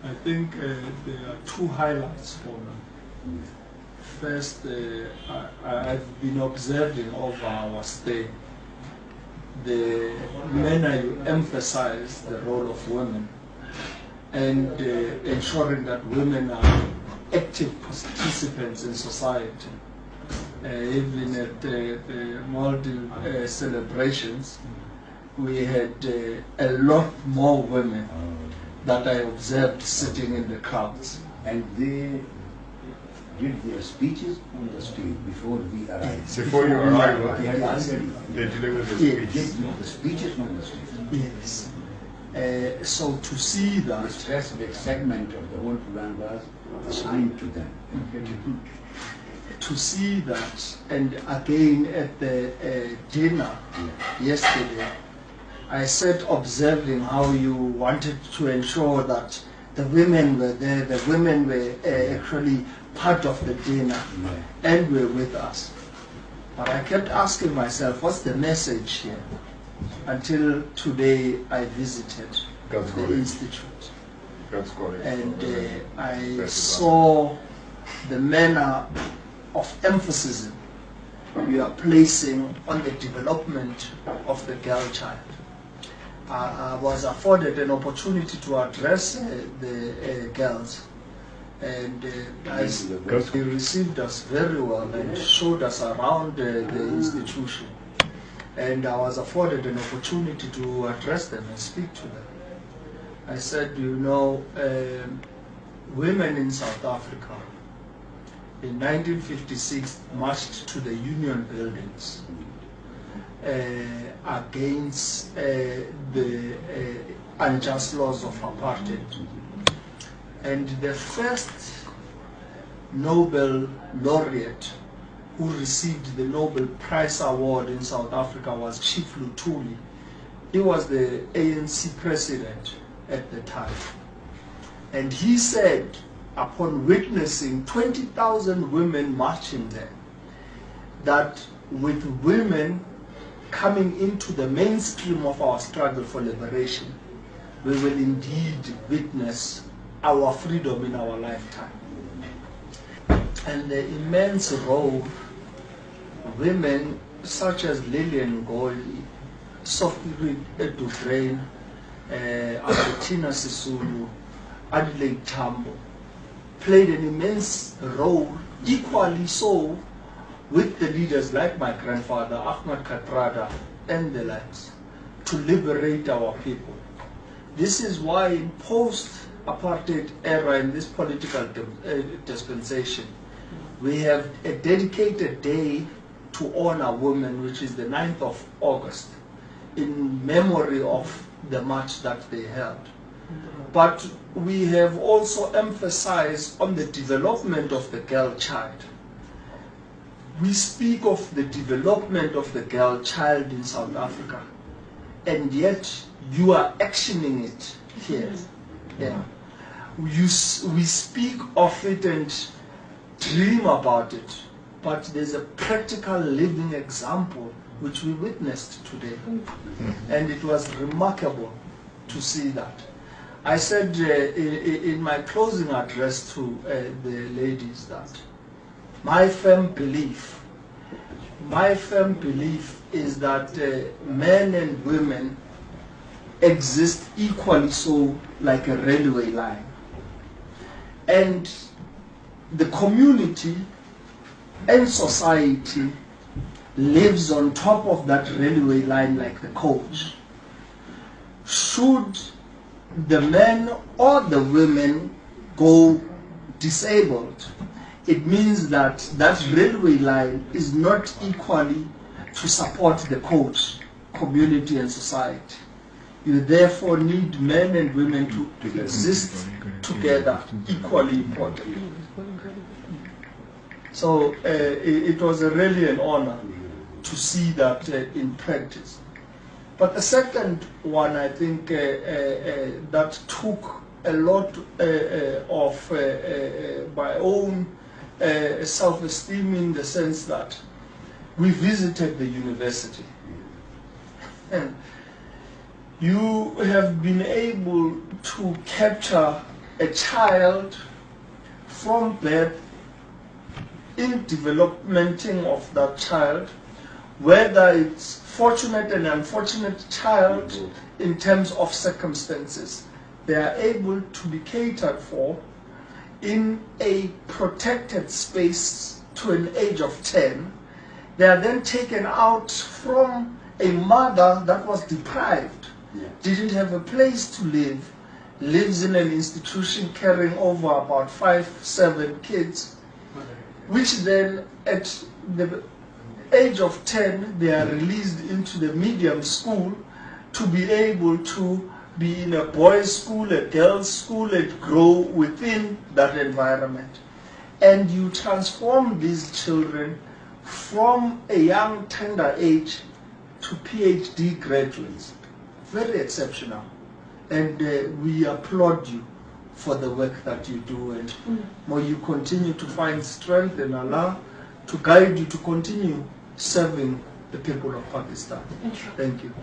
I think there are two highlights for me. First, I've been observing over our stay the manner you emphasize the role of women and ensuring that women are active participants in society. Even at the Maldives celebrations, we had a lot more women that I observed sitting in the crowds. And they did their speeches on the street before we arrived. Before you arrived, they had already. They delivered the They speeches. did the speeches on the street. Yes. So to see The that, specific segment of the whole program was assigned to them. to see that, and again at the dinner yesterday, I sat observing how you wanted to ensure that the women were there, the women were actually part of the dinner and were with us. But I kept asking myself, what's the message here? Until today I visited That's the correct. institute. That's correct. And I That's saw the manner of emphasis we are placing on the development of the girl child. I was afforded an opportunity to address the girls, and they received us very well and showed us around the institution. And I was afforded an opportunity to address them and speak to them. I said, you know, women in South Africa in 1956 marched to the Union buildings against the unjust laws of apartheid. And the first Nobel laureate who received the Nobel Prize Award in South Africa was Chief Luthuli. He was the ANC president at the time. And he said, upon witnessing 20,000 women marching there, that with women coming into the mainstream of our struggle for liberation, we will indeed witness our freedom in our lifetime. And the immense role women such as Lillian Ngoyi, Sophie Dufresne, Albertina Sisulu, Adelaide Tambo, played an immense role, equally so with the leaders like my grandfather, Ahmad Kathrada, and the likes, to liberate our people. This is why in post-apartheid era, in this political dispensation, we have a dedicated day to honor women, which is the 9th of August, in memory of the march that they held. But we have also emphasized on the development of the girl child. We speak of the development of the girl child in South Africa, and yet you are actioning it here. Yeah. We speak of it and dream about it, but there's a practical living example which we witnessed today. And it was remarkable to see that. I said in my closing address to the ladies that my firm belief is that men and women exist equally so like a railway line. And the community and society lives on top of that railway line like the coach. Should the men or the women go disabled, it means that that railway line is not equally to support the coach, community and society. You therefore need men and women to exist together, equally important. So it was really an honor to see that in practice. But the second one, I think, that took a lot of my own self-esteem in the sense that we visited the university. And you have been able to capture a child from birth, in developmenting of that child, whether it's fortunate and unfortunate child in terms of circumstances, they are able to be catered for in a protected space to an age of 10. They are then taken out from a mother that was deprived, didn't have a place to live, lives in an institution carrying over about 5-7 kids, which then at the age of 10, they are released into the medium school to be able to be in a boys' school, a girls' school, and grow within that environment. And you transform these children from a young, tender age to PhD graduates. Very exceptional. And we applaud you for the work that you do, and may you continue to find strength in Allah to guide you to continue serving the people of Pakistan. Thank you.